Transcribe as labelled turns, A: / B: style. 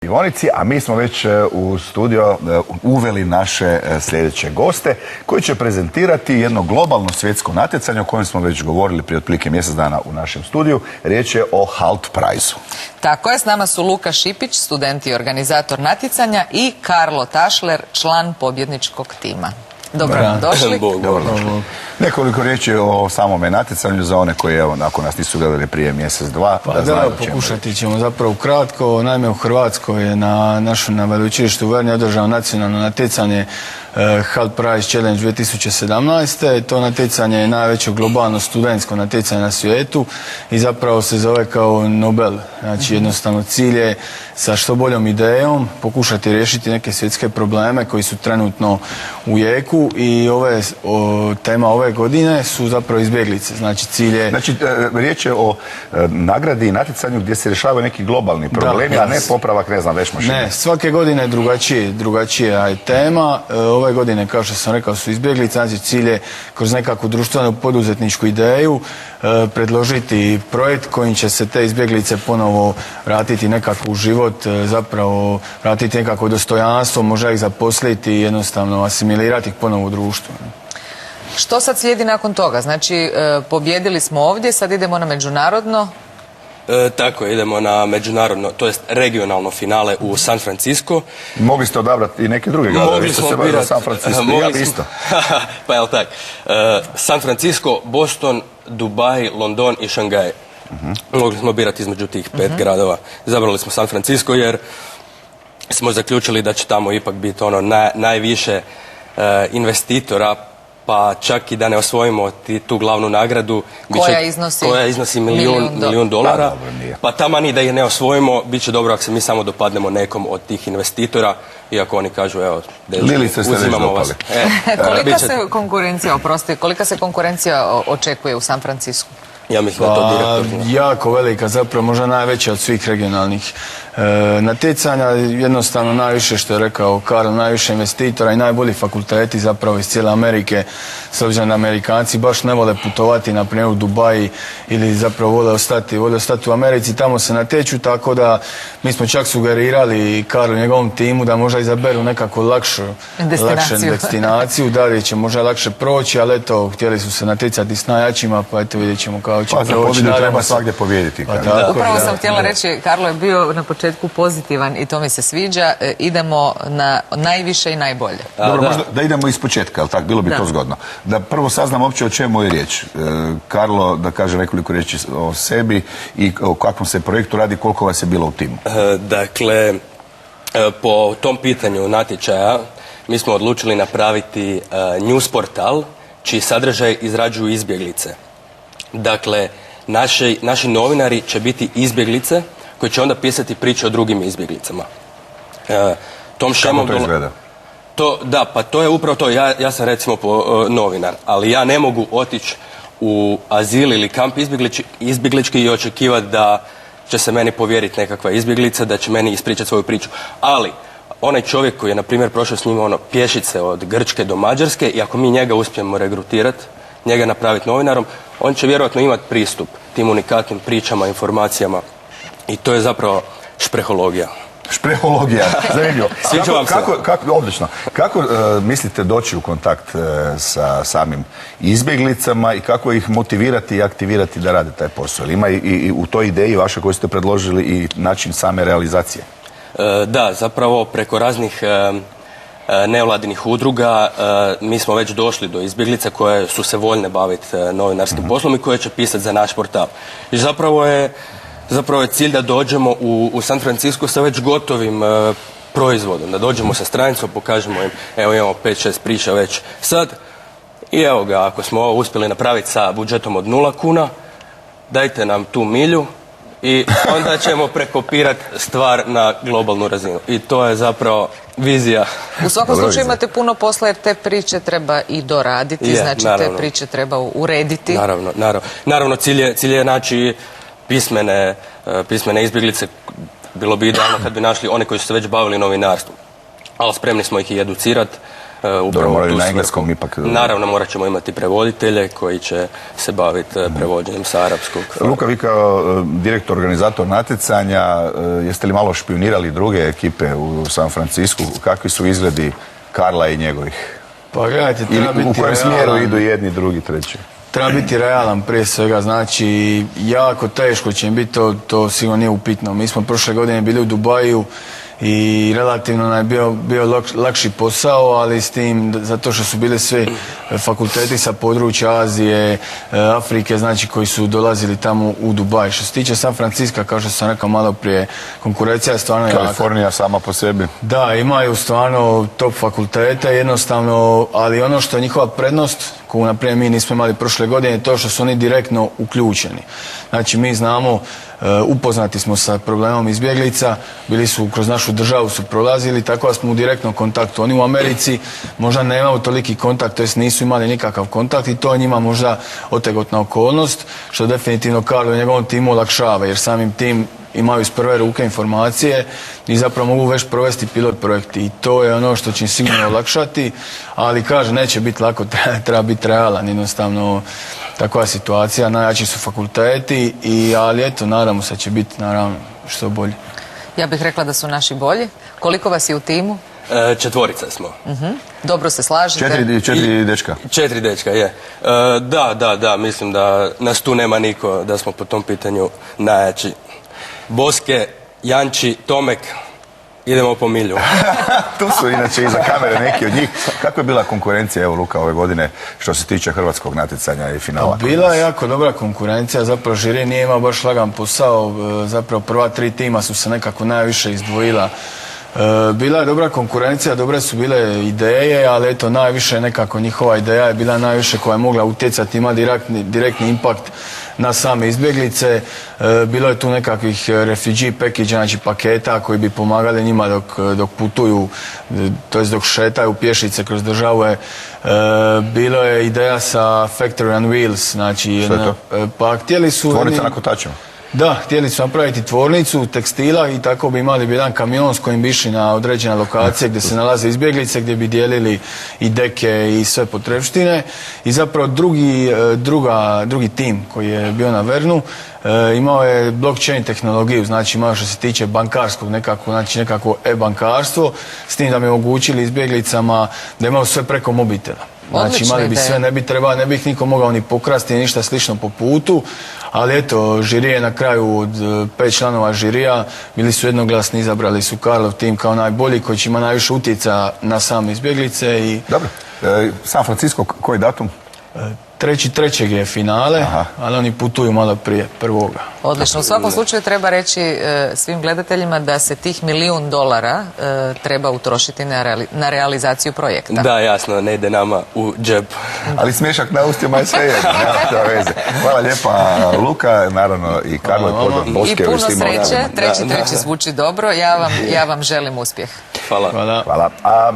A: Ivonici, a mi smo već u studio uveli naše sljedeće goste koji će prezentirati jedno globalno svjetsko natjecanje o kojem smo već govorili prije otprilike mjesec dana u našem studiju. Riječ je o Halt Prizeu.
B: Tako je, s nama su Luka Šipić, student i organizator natjecanja, i Karlo Tašler, član pobjedničkog tima. Dobro došli.
A: Nekoliko riječi o samome natjecanju za one koji, evo, ako nas nisu gledali prije mjesec, dva.
C: Pokušati ćemo zapravo kratko. Naime, u Hrvatskoj je na veleučilištu u Verni održano nacionalno natjecanje Halt Prize Challenge 2017. To natjecanje je najveće globalno studentsko natjecanje na svijetu i zapravo se zove kao Nobel. Znači, jednostavno cilj je sa što boljom idejom pokušati riješiti neke svjetske probleme koji su trenutno u jeku i tema ove godine su zapravo izbjeglice. Znači, cilj je...
A: Znači, riječ je o nagradi i natjecanju gdje se rješavaju neki globalni problemi, a ne popravak, ne znam, vešmašine.
C: Ne, svake godine drugačija je tema. Ove godine, kao što sam rekao, su izbjeglice. Znači, cilj je kroz nekakvu društvenu poduzetničku ideju predložiti projekt kojim će se te izbjeglice ponovo vratiti nekako u život, zapravo vratiti nekako dostojanstvo, možda ih zaposliti i jednostavno asimilirati ih ponovo u društvu.
B: Što sad slijedi nakon toga? Znači, pobjedili smo ovdje, sad idemo na međunarodno.
D: Tako, idemo na međunarodno, to jest regionalno finale u San Francisco.
A: Mogli ste odabrati i neke druge gradove.
D: Mogli smo birati San Francisco, ja isto. Pa jel tak? San Francisco, Boston, Dubai, London i Šangaj. Mogli smo birati između tih 5 gradova. Izabrali smo San Francisco jer smo zaključili da će tamo ipak biti najviše investitora, pa čak i da ne osvojimo tu glavnu nagradu koja iznosi milijun dolara, pa taman i da ih ne osvojimo, bit će dobro ako se mi samo dopadnemo nekom od tih investitora, iako oni kažu, evo, uzimamo vas.
B: Kolika se konkurencija očekuje u San Franciscu?
D: Ja mislim da to direktor.
C: Jako velika, zapravo možda najveća od svih regionalnih natjecanja. Jednostavno najviše, što je rekao Karl, najviše investitora i najbolji fakulteti zapravo iz cijele Amerike, s obzirom da Amerikanci baš ne vole putovati na primjer u Dubaji ili zapravo vole ostati u Americi, tamo se natječu, tako da mi smo čak sugerirali Karlu i njegovom timu da možda izaberu nekako lakšu destinaciju, da li će možda lakše proći, ali eto, htjeli su se natjecati s najjačima, pa eto vidjet ćemo kako će proći.
A: Pa za pobjedu treba svagdje pobijediti.
B: Upravo sam htjela reći, Karlo je bio na početku pozitivan i to mi se sviđa. Idemo na najviše i najbolje.
A: Dobro, možda da idemo iz početka, ali tako, bilo bi to zgodno. Da prvo saznam uopće o čemu je riječ. Karlo, da kaže nekoliko riječi o sebi i o kakvom se projektu radi, koliko vas je bilo u timu.
D: Dakle, po tom pitanju natječaja mi smo odlučili napraviti news portal čiji sadržaj izrađuju izbjeglice. Dakle, naši novinari će biti izbjeglice koji će onda pisati priče o drugim izbjeglicama.
A: Kako to izgleda?
D: Da, pa to je upravo to. Ja sam recimo novinar, ali ja ne mogu otići u azil ili kamp izbjeglički i očekivati da će se meni povjeriti nekakva izbjeglica, da će meni ispričati svoju priču. Ali, onaj čovjek koji je, na primjer, prošao s njima pješice od Grčke do Mađarske, i ako mi njega uspijemo regrutirati, njega napraviti novinarom, on će vjerojatno imati pristup tim unikatnim pričama, informacijama. I to je zapravo šprehologija.
A: Šprehologija, zanimljivo.
D: Sviđa vam se?
A: Odlično. Kako mislite doći u kontakt sa samim izbjeglicama i kako ih motivirati i aktivirati da rade taj posao? Ima i u toj ideji vaše koju ste predložili i način same realizacije?
D: Da, zapravo preko raznih nevladinih udruga mi smo već došli do izbjeglica koje su se voljne baviti novinarskim poslom i koje će pisati za naš portal. I zapravo je cilj da dođemo u San Francisco sa već gotovim proizvodom, da dođemo sa stranicom, pokažemo im, evo imamo 5-6 priča već sad i evo ga, ako smo ovo uspjeli napraviti sa budžetom od 0 kuna, dajte nam tu milju i onda ćemo prekopirati stvar na globalnu razinu. I to je zapravo vizija.
B: U svakom slučaju imate puno posla jer te priče treba i doraditi, znači te priče treba urediti.
D: Naravno, cilj je naći pismene izbjeglice. Bilo bi idealno kad bi našli one koji su se već bavili novinarstvom. Ali spremni smo ih i educirati.
A: Dobro, moraju
D: tu
A: na
D: svrhu.
A: engleskom ipak.
D: Naravno, morat ćemo imati prevoditelje koji će se baviti prevođenjem sa arapskog.
A: Luka, vi kao direktor, organizator natjecanja, jeste li malo špionirali druge ekipe u San Francisku? Kakvi su izgledi Karla i njegovih?
C: Pa gledajte, treba
A: Ili u
C: biti
A: kojem smjeru
C: realan.
A: idu jedni, drugi, treći?
C: Treba biti realan prije svega, znači jako teško će im biti, to sigurno nije upitno. Mi smo prošle godine bili u Dubaju i relativno nam je bio lakši posao, ali s tim, zato što su bili svi fakulteti sa područja Azije, Afrike, znači koji su dolazili tamo u Dubaj. Što se tiče San Francisca, kao što sam rekao malo prije, konkurencija je stvarno jaka.
A: Kalifornija sama po sebi.
C: Da, imaju stvarno top fakultete, jednostavno, ali ono što je njihova prednost, koju naprimjer mi nismo imali prošle godine, je to što su oni direktno uključeni. Znači mi znamo, upoznati smo sa problemom izbjeglica, bili su kroz našu državu, su prolazili, tako da smo u direktnom kontaktu. Oni u Americi možda nemaju toliki kontakt, to jest nisu imali nikakav kontakt i to je njima možda otegotna okolnost, što definitivno Karlo i njegovom timu olakšava, jer samim tim imaju iz prve ruke informacije i zapravo mogu već provesti pilot projekti i to je ono što će im sigurno olakšati, ali kaže, neće biti lako, treba biti realan, jednostavno takva situacija, najjači su fakulteti, ali eto, nadamo se će biti naravno što bolje.
B: Ja bih rekla da su naši bolji. Koliko vas je u timu?
D: 4 smo.
B: Dobro se slažete?
A: Četiri dečka.
D: 4 dečka, je. Da, mislim da nas tu nema niko, da smo po tom pitanju najjači. Boske, Janči, Tomek, idemo po milju.
A: Tu su inače iza kamere neki od njih. Kakva je bila konkurencija, evo Luka, ove godine što se tiče hrvatskog natjecanja i finala?
C: Bila je jako dobra konkurencija, zapravo žiri nije imao baš lagan posao, zapravo prva 3 tima su se nekako najviše izdvojila. Bila je dobra konkurencija, dobre su bile ideje, ali eto najviše nekako njihova ideja je bila najviše koja je mogla utjecati, ima direktni impakt na same izbjeglice. Bilo je tu nekakvih refugee package, znači paketa koji bi pomagali njima dok putuju, to jest dok šetaju pješice kroz državu. Bilo je ideja sa Factory on Wheels, znači pa htjeli su...
A: Tvornica na kotačima.
C: Da, htjeli su napraviti tvornicu tekstila i tako bi imali jedan kamion s kojim bi išli na određene lokacije gdje se nalaze izbjeglice, gdje bi dijelili i deke i sve potrepštine. I zapravo drugi tim koji je bio na Vernu imao je blockchain tehnologiju, znači imao što se tiče bankarskog nekako e-bankarstvo, s tim da bi omogućili izbjeglicama da imaju sve preko mobitela. Znači imali bi sve, ne bi ih niko mogao ni pokrasti, ništa slično po putu, ali eto, žiri je na kraju od 5 članova žirija, bili su jednoglasni, izabrali su Karlov tim kao najbolji koji će ima najviše utjecaja na same izbjeglice i...
A: Dobro, San Francisco, koji datum?
B: 3.3.
C: je finale, ali oni putuju malo prije 1.
B: Odlično. U svakom slučaju treba reći svim gledateljima da se tih $1 milijun treba utrošiti na realizaciju projekta.
D: Da, jasno, ne ide nama u džep.
A: Ali smiješak na ustima je sve jedno, nema to veze. Hvala lijepa Luka, naravno i Karlo i Podor Boske.
B: I puno sreće, 3.3. zvuči dobro, ja vam želim uspjeh.
D: Hvala.
A: Hvala.